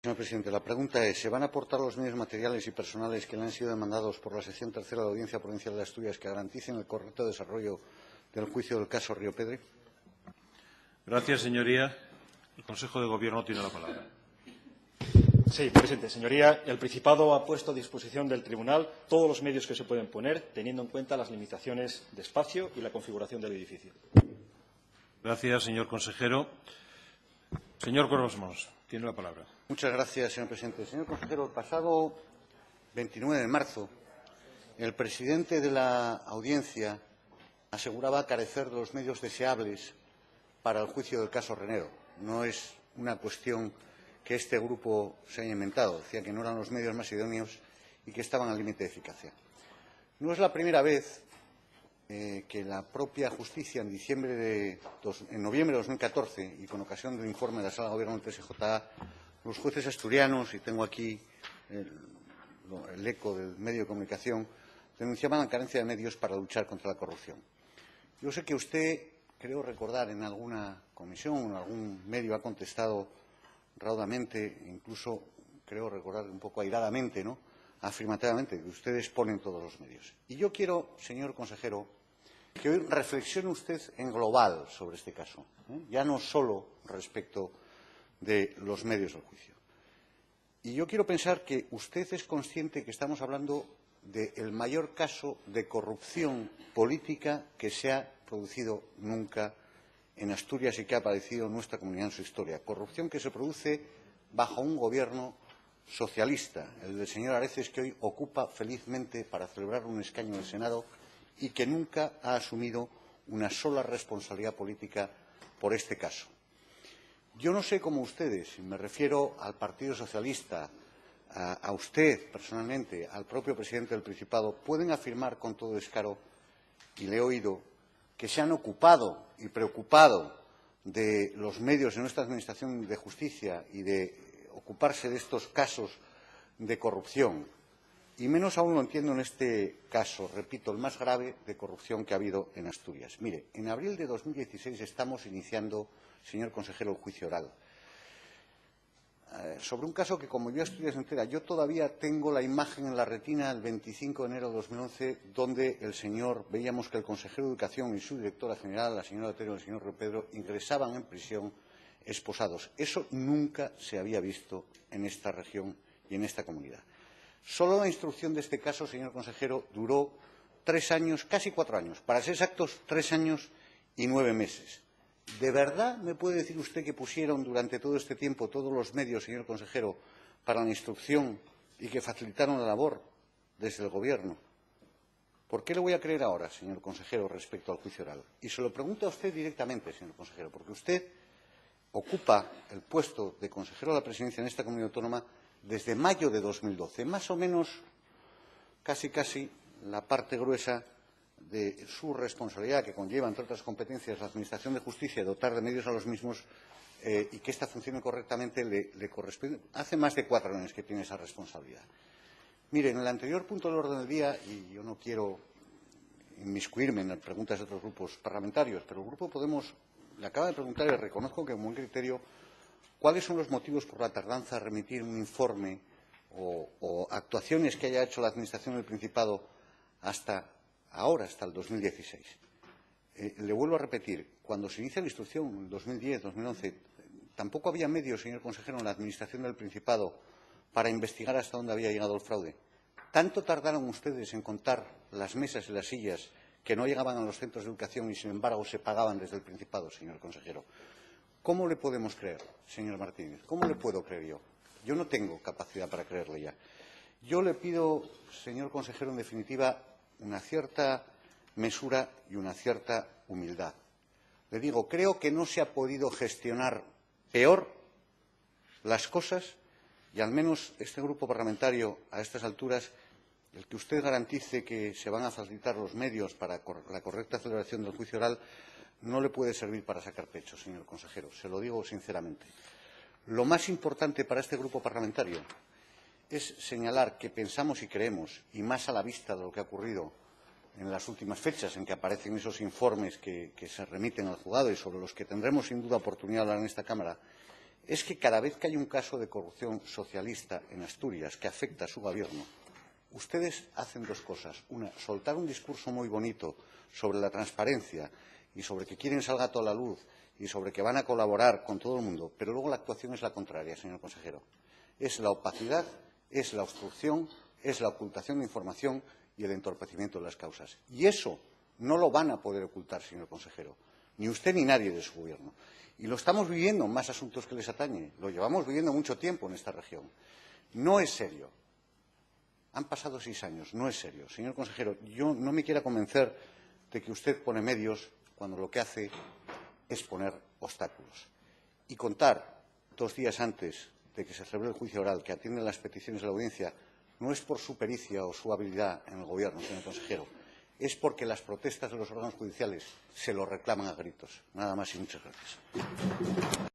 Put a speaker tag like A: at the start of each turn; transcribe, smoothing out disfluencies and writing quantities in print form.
A: Señor presidente, la pregunta es, ¿se van a aportar los medios materiales y personales que le han sido demandados por la sección tercera de la Audiencia Provincial de Asturias que garanticen el correcto desarrollo del juicio del caso Río Pedre?
B: Gracias, señoría. El Consejo de Gobierno tiene la palabra.
C: Sí, presidente. Señoría, el Principado ha puesto a disposición del Tribunal todos los medios que se pueden poner, teniendo en cuenta las limitaciones de espacio y la configuración del edificio.
B: Gracias, señor consejero. Señor Cuervos Mons, tiene la palabra.
A: Muchas gracias, señor presidente. Señor consejero, el pasado 29 de marzo, el presidente de la Audiencia aseguraba carecer de los medios deseables para el juicio del caso Renero. No es una cuestión que este grupo se haya inventado. Decía que no eran los medios más idóneos y que estaban al límite de eficacia. No es la primera vez que la propia justicia, en noviembre de 2014, y con ocasión del informe de la Sala de Gobierno del TSJA, los jueces asturianos, y tengo aquí el eco del medio de comunicación, denunciaban la carencia de medios para luchar contra la corrupción. Yo sé que usted, creo recordar, en alguna comisión o en algún medio ha contestado raudamente, incluso creo recordar un poco airadamente, ¿no?, afirmativamente, que ustedes ponen todos los medios. Y yo quiero, señor consejero, que hoy reflexione usted en global sobre este caso, ya no solo respecto de los medios del juicio. Y yo quiero pensar que usted es consciente que estamos hablando del mayor caso de corrupción política que se ha producido nunca en Asturias y que ha aparecido en nuestra comunidad en su historia. Corrupción que se produce bajo un gobierno socialista, el del señor Areces, que hoy ocupa felizmente para celebrar un escaño del Senado y que nunca ha asumido una sola responsabilidad política por este caso. Yo no sé cómo ustedes, y me refiero al Partido Socialista, a usted personalmente, al propio presidente del Principado, pueden afirmar con todo descaro, y le he oído, que se han ocupado y preocupado de los medios de nuestra Administración de Justicia y de ocuparse de estos casos de corrupción. Y menos aún lo entiendo en este caso, repito, el más grave de corrupción que ha habido en Asturias. Mire, en abril de 2016 estamos iniciando, señor consejero, el juicio oral sobre un caso que conmovió a Asturias entera. Yo todavía tengo la imagen en la retina del 25 de enero de 2011, donde veíamos que el consejero de Educación y su directora general, la señora Otero y el señor Río Pedro, ingresaban en prisión esposados. Eso nunca se había visto en esta región y en esta comunidad. Solo la instrucción de este caso, señor consejero, duró 3 años, casi 4 años. Para ser exactos, 3 años y 9 meses. ¿De verdad me puede decir usted que pusieron durante todo este tiempo todos los medios, señor consejero, para la instrucción y que facilitaron la labor desde el Gobierno? ¿Por qué le voy a creer ahora, señor consejero, respecto al juicio oral? Y se lo pregunto a usted directamente, señor consejero, porque usted ocupa el puesto de consejero de la presidencia en esta comunidad autónoma desde mayo de 2012, más o menos casi la parte gruesa de su responsabilidad, que conlleva, entre otras competencias, la Administración de Justicia, dotar de medios a los mismos y que ésta funcione correctamente, le corresponde. Hace más de 4 años que tiene esa responsabilidad. Mire, en el anterior punto del orden del día, y yo no quiero inmiscuirme en las preguntas de otros grupos parlamentarios, pero el Grupo Podemos le acaba de preguntar, y le reconozco que con buen criterio, cuáles son los motivos por la tardanza de remitir un informe o actuaciones que haya hecho la Administración del Principado hasta ahora, hasta el 2016. Le vuelvo a repetir, cuando se inicia la instrucción, en 2010, 2011, tampoco había medios, señor consejero, en la Administración del Principado para investigar hasta dónde había llegado el fraude. ¿Tanto tardaron ustedes en contar las mesas y las sillas que no llegaban a los centros de educación y, sin embargo, se pagaban desde el Principado, señor consejero? ¿Cómo le podemos creer, señor Martínez? ¿Cómo le puedo creer yo? Yo no tengo capacidad para creerle ya. Yo le pido, señor consejero, en definitiva, una cierta mesura y una cierta humildad. Le digo, creo que no se ha podido gestionar peor las cosas y al menos este grupo parlamentario, a estas alturas, el que usted garantice que se van a facilitar los medios para la correcta celebración del juicio oral no le puede servir para sacar pecho, señor consejero. Se lo digo sinceramente. Lo más importante para este grupo parlamentario es señalar que pensamos y creemos, y más a la vista de lo que ha ocurrido en las últimas fechas en que aparecen esos informes que se remiten al juzgado y sobre los que tendremos sin duda oportunidad de hablar en esta Cámara, es que cada vez que hay un caso de corrupción socialista en Asturias que afecta a su gobierno, ustedes hacen dos cosas. Una, soltar un discurso muy bonito sobre la transparencia y sobre que quieren salga toda la luz y sobre que van a colaborar con todo el mundo, pero luego la actuación es la contraria, señor consejero. Es la opacidad, es la obstrucción, es la ocultación de información y el entorpecimiento de las causas. Y eso no lo van a poder ocultar, señor consejero, ni usted ni nadie de su gobierno. Y lo estamos viviendo en más asuntos que les atañe. Lo llevamos viviendo mucho tiempo en esta región. No es serio. Han pasado 6 años. No es serio. Señor consejero, yo no me quiera convencer de que usted pone medios cuando lo que hace es poner obstáculos. Y contar 2 días antes de que se celebre el juicio oral que atiende las peticiones de la audiencia no es por su pericia o su habilidad en el Gobierno, señor consejero. Es porque las protestas de los órganos judiciales se lo reclaman a gritos. Nada más y muchas gracias.